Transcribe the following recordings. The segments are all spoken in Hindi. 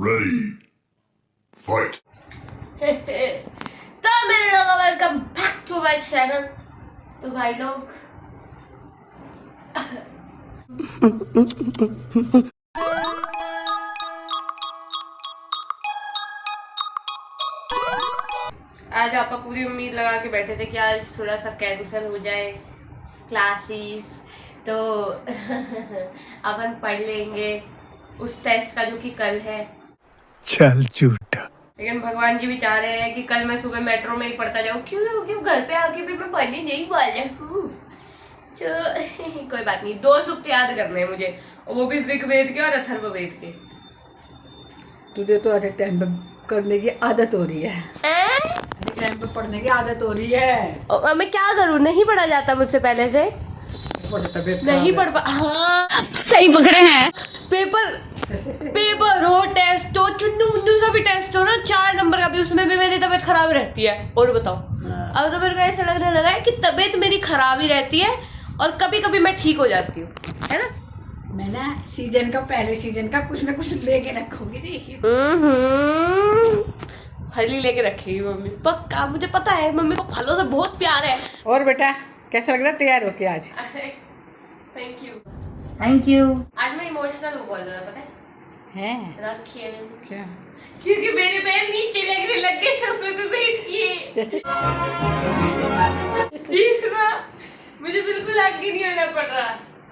Ready. Fight. तो मेरे लोगों welcome back to my channel. तो भाई लोग आज आपका पूरी उम्मीद लगा के बैठे थे कि आज थोड़ा सा कैंसिल हो जाए क्लासेस, तो अपन पढ़ लेंगे उस टेस्ट का जो कि कल है। चल झूठा। लेकिन भगवान जी भी चाह रहे हैं कि कल मैं सुबह मेट्रो में ही पढ़ता जाऊँ, क्यों घर पे आके भी मैं पढ़ने नहीं वाला हूँ। तो कोई बात नहीं, 2 सूक्त याद करने हैं मुझे, वो भी ऋग्वेद के और अथर्ववेद के। तुझे तो अरे टाइम पे करने की आदत हो रही है, टाइम पे पढ़ने की आदत हो रही है। और मैं क्या करूँ, नहीं पढ़ा जाता मुझसे पहले से, तबीयत नहीं पढ़ पा। हाँ सही पकड़े हैं। पेपर हो, टेस्ट हो, चुन्नू मुन्नू सा भी टेस्ट हो ना, 4 नंबर का भी, उसमें भी मेरी तबीयत खराब रहती है। और बताओ, अब तो मेरे को ऐसा लगने लगा है कि तबीयत मेरी खराब ही रहती है और कभी कभी मैं ठीक हो जाती हूँ, है ना। मैं ना सीजन का, पहले सीजन का कुछ ना कुछ लेके रखूंगी, देखिए। फली लेके रखेगी मम्मी, पक्का। मुझे पता है मम्मी को फलों से बहुत प्यार है। और बेटा कैसा लग रहा है तैयार होके आज? Thank you. Thank you. आज मैं इमोशनल हूँ बहुत ज्यादा, पता है। रखिए क्या? क्योंकि मेरे पैर नीचे लगने लग गए सोफे पे बैठ के। देख रहा, मुझे बिल्कुल आगे नहीं आना पड़ रहा।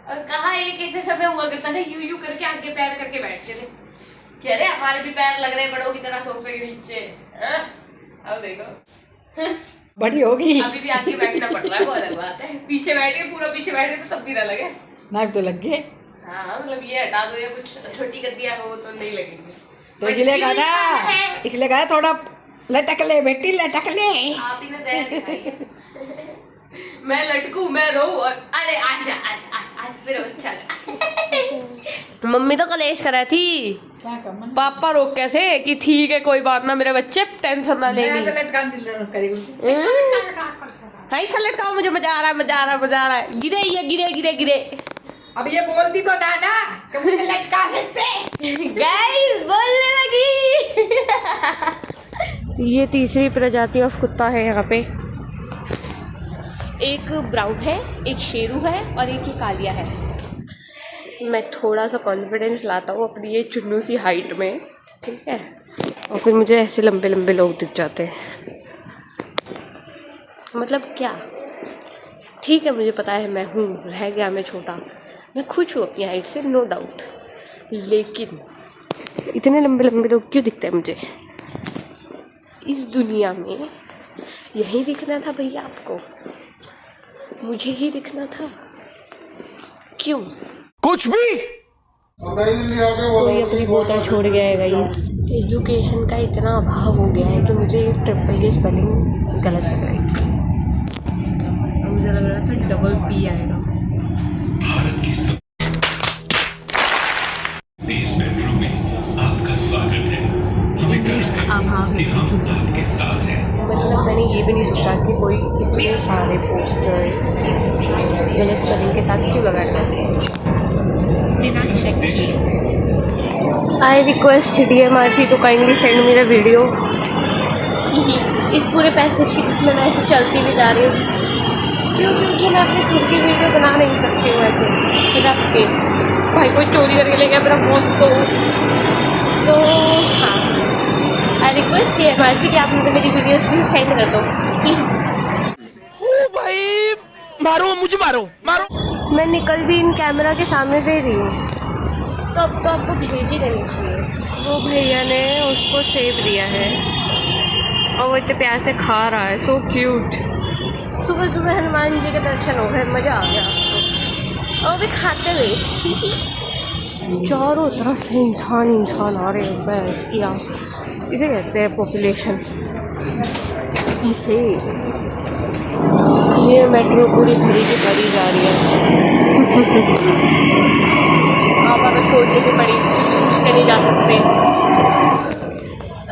और कहा एक ऐसे समय हुआ करता था, यू करके आगे पैर करके बैठते थे। कह रहे हमारे भी पैर लग रहे हैं बड़ों की तरह सोफे के नीचे। अब देखो बड़ी होगी, अभी भी आगे बैठना पड़ रहा है, वो अलग बात है। पीछे बैठे, पूरा पीछे बैठे तो तब भी ना लगे। नाक तो लग गए। हाँ मतलब ये हटा दो या कुछ छोटी कर दिया हो तो नहीं लगेंगे। तो इसलिए कहा थोड़ा लटक ले बेटी, लटक ले। आप ही ने दया दिखाई है। मैं लटकू, मैं रो और अरे आजा आजा आज फिर अच्छा। मम्मी तो कलेश कर रही थी, क्या कम पापा रोक के थे कि ठीक है कोई बात ना मेरे बच्चे, टेंशन ना लेगी। ऐसा लटकाओ, मुझे मजा आ रहा है। गिरे। अब ये बोलती तो ना कि मुझे लटका लेते। गाइस बोलने लगी। तो ये तीसरी प्रजाति ऑफ कुत्ता है यहाँ पे। एक ब्राउन है, एक शेरू है और एक ही कालिया है। मैं थोड़ा सा कॉन्फिडेंस लाता हूँ अपनी ये चुन्नू सी हाइट में, ठीक है, और फिर मुझे ऐसे लंबे लंबे लोग दिख जाते हैं। मतलब क्या, ठीक है मुझे पता है मैं हूँ, रह गया मैं छोटा, मैं खुश हूँ अपनी हाइट से, नो डाउट, लेकिन इतने लंबे लंबे लोग क्यों दिखते हैं मुझे इस दुनिया में? यही दिखना था भैया आपको, मुझे ही दिखना था, क्यों? कुछ भी कोई अपनी बोतल छोड़ गया है गाइस। एजुकेशन का इतना अभाव हो गया है कि मुझे ट्रिपल की स्पेलिंग गलत लग रही है। मुझे लग रहा था डबल पी आएगा। भारत की देश मेट्रो में आपका स्वागत है। हमें गर्व है कि हम आपके साथ हैं। मतलब मैंने ये भी नहीं सोचा कि कोई इतने सारे पोस्टर्स गलत स्पेलिंग के साथ क्यों लगाए बिना चेक किए। I request DMRC to kindly send me the video. इस पूरे पैसेज की इसमें मैं ऐसे चलती भी जा रही हूँ, क्योंकि मैं अपनी खुद की वीडियो बना नहीं सकती हूँ ऐसे रख के। भाई कोई चोरी करके ले गया मेरा फोन तो हाँ, आई रिक्वेस्ट DMRC कि आप मुझे मेरी वीडियोस भी सेंड कर दो। ओ भाई मारो, मुझे मारो। मैं निकल भी इन कैमरा के सामने से ही रही हूँ, तो अब तो आपको भेज ही देनी चाहिए। वो भैया ने उसको सेव दिया है और वो इतने प्यार से खा रहा है, सो क्यूट। सुबह सुबह हनुमान जी के दर्शन हो गए, मज़ा आ गया आपको। और भी खाते हुए चारों तरफ से इंसान आ रहे हैं। बस किया, इसे कहते हैं पॉपुलेशन। इसे ये मेट्रो पूरी भरी की भरी जा रही है। आप अगर छोड़ने की पड़ी नहीं जा सकते।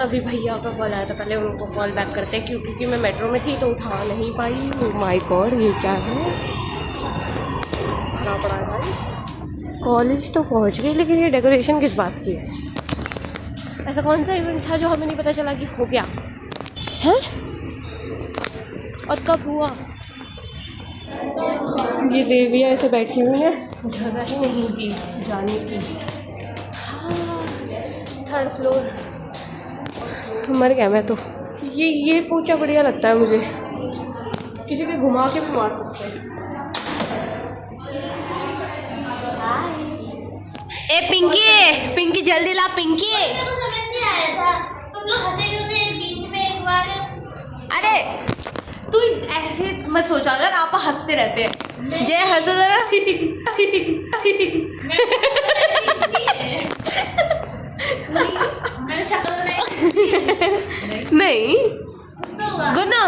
अभी भैया का कॉल आया था, पहले उनको कॉल बैक करते हैं क्योंकि मैं मेट्रो में थी तो उठा नहीं पाई। ओह माय गॉड, ये क्या है, भरा पड़ा है भाई। कॉलेज तो पहुंच गई, लेकिन ये डेकोरेशन किस बात की है? ऐसा कौन सा इवेंट था जो हमें नहीं पता चला कि हो गया है और कब हुआ? ये देवियाँ ऐसे बैठी हुई हैं, जगह ही नहीं थी जाने की। हाँ, 3rd फ्लोर। मर गया मैं तो। ये पोचा बढ़िया लगता है मुझे, किसी के घुमा के भी मार सकते हैं। ए पिंकी, पिंकी जल्दी ला पिंकी। अरे तू ऐसे मत सोचा, अगर आप हंसते रहते हैं। जय हंसो जरा। नहीं गुना।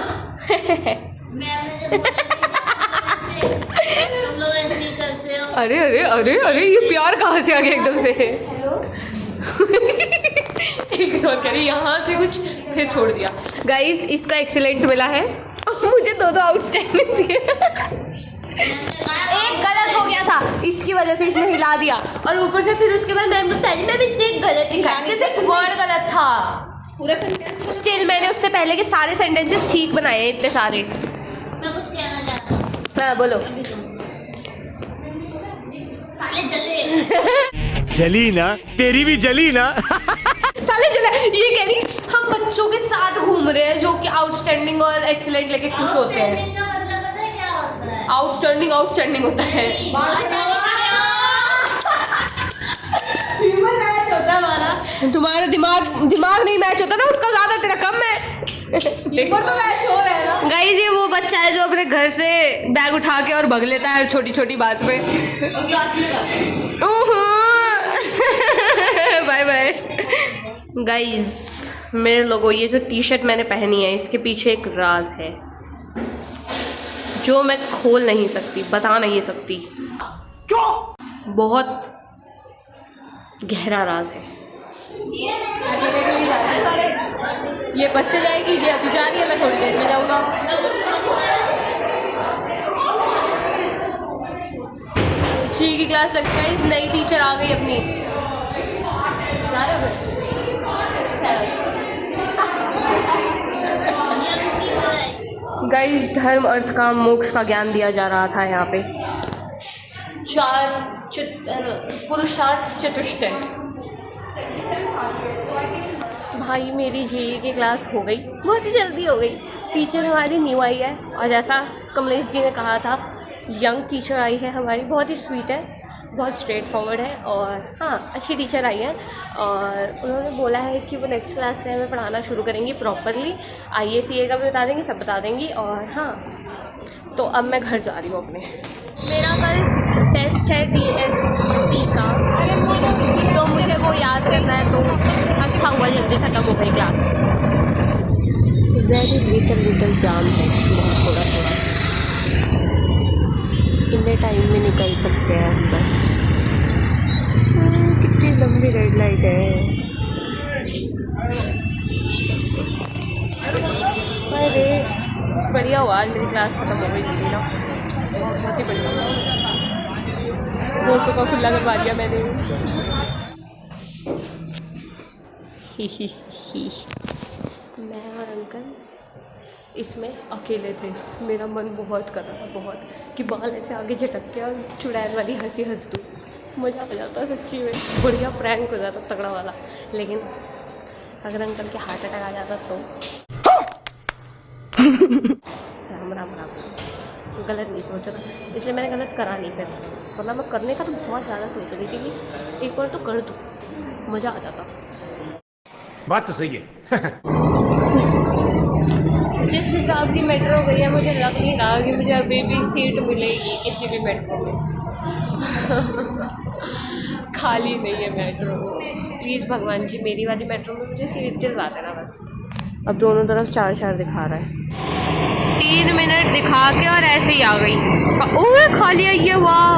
अरे अरे अरे अरे ये प्यार कहाँ से आ गया एकदम से? इग्नोर करिए, यहाँ से कुछ फिर छोड़ दिया। गाइस इसका एक्सीलेंट मिला है, मुझे 2 आउटस्टैंडिंग दिए। एक गलत हो गया था, इसकी वजह से इसने हिला दिया, और ऊपर से फिर उसके बाद मैम बताई मैम इसने एक गलत लिखा, सिर्फ एक वर्ड गलत था। पूरा सेंटेंस स्टिल मैंने उससे पहले के सारे सेंटेंसेस ठीक बनाए हैं, इतने सारे। मैं कुछ कहना चाहता हूँ। हाँ बोलो। साले जले। जली ना, तेरी भी जली ना। साले जला, ये कह रही हम बच्चों के साथ घूम रहे हैं जो कि आउटस्टैंडिंग और एक्सीलेंट लेके खुश होते हैं। का मतलब पता है क्या होता है? आउटस्टैंडिंग आउटस्टैंडिंग होता है। ह्यूमन मैच होता है हमारा। तुम्हारा दिमाग नहीं मैच होता ना, उसका ज्यादा तेरा कम है। ऊपर तो मैच हो रहा है ना। गाइस ये वो बच्चा है जो अपने घर से बैग उठा के और भग लेता है छोटी छोटी बात पे। Bye bye. गाइस मेरे लोगों, ये जो टी-शर्ट मैंने पहनी है इसके पीछे एक राज है जो मैं खोल नहीं सकती, बता नहीं सकती। क्यों? बहुत गहरा राज है। ये बस से जाएगी, ये अभी जा रही है, मैं थोड़ी देर में जाऊँगा। जी की क्लास लगता है, इस नई टीचर आ गई अपनी। गाइस धर्म अर्थ काम मोक्ष का ज्ञान दिया जा रहा था यहाँ पे। 4 पुरुषार्थ चतुष्टय। भाई मेरी जी की क्लास हो गई, बहुत ही जल्दी हो गई। टीचर हमारी न्यू आई है, और जैसा कमलेश जी ने कहा था यंग टीचर आई है हमारी, बहुत ही स्वीट है, बहुत स्ट्रेट फॉरवर्ड है, और हाँ अच्छी टीचर आई है। और उन्होंने बोला है कि वो नेक्स्ट क्लास से हमें पढ़ाना शुरू करेंगी प्रॉपरली, IACA का भी बता देंगी, सब बता देंगी। और हाँ तो अब मैं घर जा रही हूँ अपने। मेरा कल टेस्ट है DSC का, तो मुझे वो याद करना है, तो अच्छा हुआ जल्दी ख़त्म हो गई क्लास। वेरी लिटल जाम है, थोड़ा थोड़ा इतने टाइम में निकल सकते हैं अंदर। कितनी लंबी रेड लाइट है। अरे बढ़िया हुआ आज मेरी क्लास खत्म हो गई जल्दी ना, बहुत ही बढ़िया। 200 का खुला करवा दिया मैंने। मैं और अंकल इसमें अकेले थे। मेरा मन बहुत कर रहा था, बहुत, कि बाल ऐसे आगे झटक के और चुड़ैल वाली हंसी हंस दूँ, मज़ा आ जाता सच्ची में, बढ़िया प्रैंक हो जाता तगड़ा वाला। लेकिन अगर अंकल के हार्ट अटैक आ जाता तो राम राम राम। गलत नहीं सोचा था, इसलिए मैंने गलत करा नहीं फिर, वरना मैं करने का तो बहुत ज़्यादा सोच रही थी कि एक बार तो कर दूँ, मज़ा आ जाता। बात तो सही है। जिस हिसाब की मेट्रो गई है, मुझे लग नहीं रहा कि मुझे अभी भी सीट मिलेगी किसी भी मेट्रो में। खाली नहीं है मेट्रो। प्लीज़ भगवान जी मेरी वाली मेट्रो में मुझे सीट दिलवा देना बस। अब दोनों तरफ 4 दिखा रहा है। 3 मिनट दिखा के और ऐसे ही आ गई। ओह खाली है ये, वाह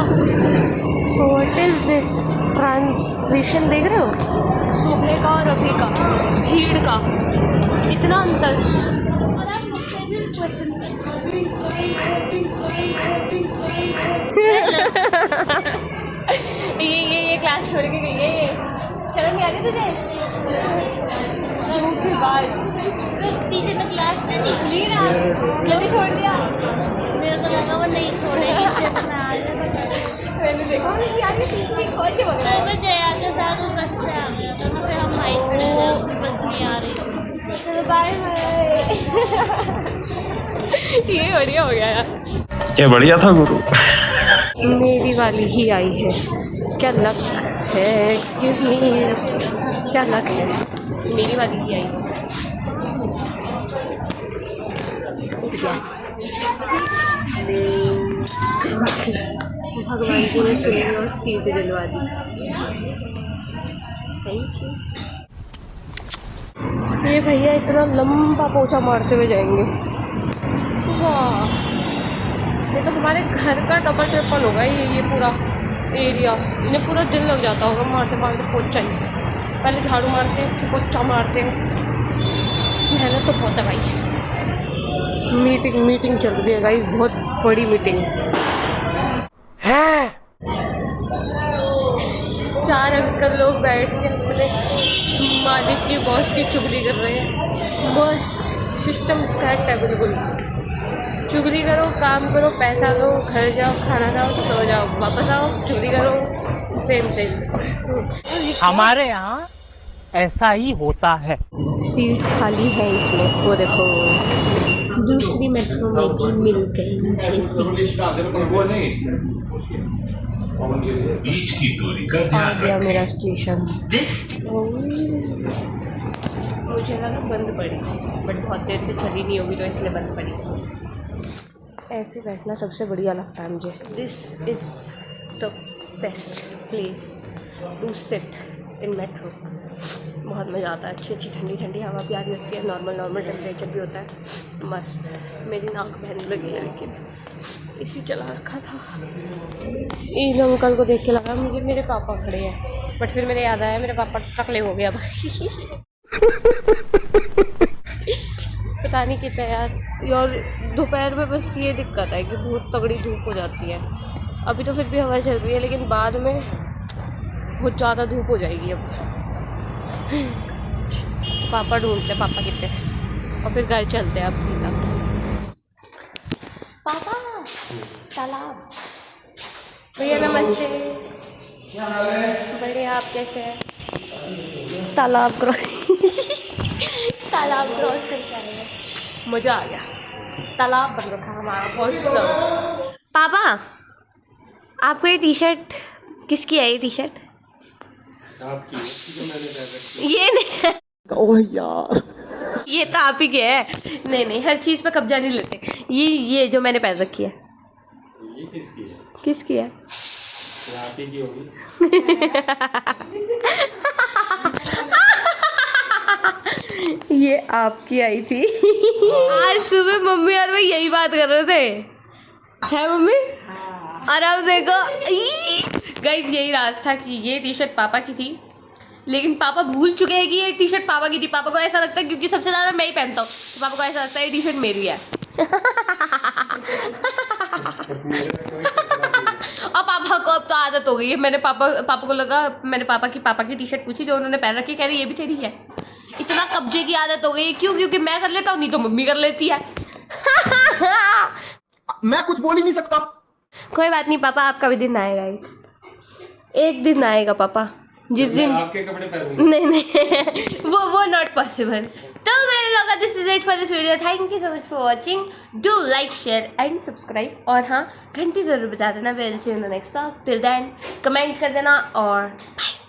व्हाट इज़ दिस ट्रांजिशन, देख रहे हो सुबह का और अभी का भीड़ का इतना अंतर। ये क्लास छोड़ के गई है, ये चलो नहीं पहने तुझे पीछे में क्लास में निकली ना, जल्दी छोड़ दिया। मेरे को लगा वो नहीं छोड़ेगी, इसलिए तो मैं आ गया। मैंने देखा यार ये टीवी खोल के बगल मैं जया के साथ उस बस से आ गया था, फिर हम बाइक पे थे, उसकी बस नहीं आ रही। चलो बाय बाय। ये बढ़िया हो गया यार। क्या बढ़िया था गुरु। मेरी वाली ही आई है, क्या लक है, एक्सक्यूज मी, क्या लक है, मेरी वाली ही आई है। यस, भगवान जी ने सुनी और सीधे दिलवा दी। Thank you. ये भैया इतना लंबा पोछा मारते हुए जाएंगे। वाह, ये तो हमारे घर का डबल ट्रिपल होगा ये पूरा एरिया। इन्हें पूरा दिन लग जाता होगा मारते मारते पोछा ही। पहले झाड़ू मारते फिर पोछा मारते। मेहनत तो बहुत है भाई। मीटिंग चल रही है गाइस, बहुत बड़ी मीटिंग है। 4 अंकल लोग बैठ के अपने मालिक की बॉस की चुगली कर रहे हैं। मस्त सिस्टम सेट है बिल्कुल। चुगली करो, काम करो, पैसा लो, घर जाओ, खाना खाओ, सो जाओ, वापस आओ, चुगली करो, सेम। हमारे यहाँ ऐसा ही होता है। सीट्स खाली है इसमें, वो देखो। दूसरी मेट्रो में भी मिल गई मुझे सीट। बीच की दूरी का आ ध्यान गया रखें। मेरा स्टेशन। This मुझे लगा बंद पड़ी, बट बहुत देर से चली नहीं होगी तो इसलिए बंद पड़ी। ऐसे बैठना सबसे बढ़िया लगता है मुझे। This is the best place to sit in metro. बहुत मज़ा आता है, अच्छी ठंडी ठंडी हवा भी आ रही होती है, नॉर्मल टेम्परेचर भी होता है, मस्त। मेरी नाक बहने लगी है, लेकिन एसी चला रखा था। इन अंकल को देख के लगा मुझे मेरे पापा खड़े हैं, बट फिर मेरे याद आया मेरे पापा टकले हो गया भाई। पता नहीं कितना यार। और दोपहर में बस ये दिक्कत है कि बहुत तगड़ी धूप हो जाती है। अभी तो फिर भी हवा चल रही है, लेकिन बाद में बहुत ज़्यादा धूप हो जाएगी। अब पापा ढूंढते, पापा कितने, और फिर घर चलते हैं अब सीधा। पापा तालाब। भैया नमस्ते। बढ़िया, आप कैसे हैं? तालाब क्रॉस करके आए हैं, मज़ा आ गया। तालाब बन रखा हमारा मस्त। पापा आपको ये टी शर्ट किसकी है? ये टी शर्ट ये नहीं। ओह यार, ये तो आप ही के है। नहीं, हर चीज़ पे कब्जा नहीं लेते। ये जो मैंने पहन रखी है, ये किसकी है? किसकी है? आप ही की होगी। ये आपकी आई थी। आज सुबह मम्मी और मैं यही बात कर रहे थे, है मम्मी? और अब देखो गाइस, यही राज था कि ये टी शर्ट पापा की थी, लेकिन पापा भूल चुके हैं कि ये टी शर्ट पापा की थी। पापा को ऐसा लगता है क्योंकि सबसे ज़्यादा मैं ही पहनता हूँ, तो पापा को ऐसा लगता है ये टी शर्ट मेरी है। और पापा को अब तो आदत हो गई है। मैंने पापा को लगा, मैंने पापा की टी शर्ट पूछी जो उन्होंने पहन रखी, कह रही ये भी तेरी है। इतना कब्जे की आदत हो गई है। क्यों? क्योंकि मैं कर लेता हूँ, नहीं तो मम्मी कर लेती है। मैं कुछ बोल ही नहीं सकता। कोई बात नहीं पापा, आपका भी दिन आएगा, एक दिन आएगा पापा, जिस दिन आपके कपड़े पहनूंगा। नहीं वो नॉट पॉसिबल। तो मेरे लोग, this is it for this video. Thank you so much for watching. Do like, share and subscribe, और हाँ, घंटी ज़रूर बजा देना। We'll see in the next vlog. Till then comment कर देना, और बाय।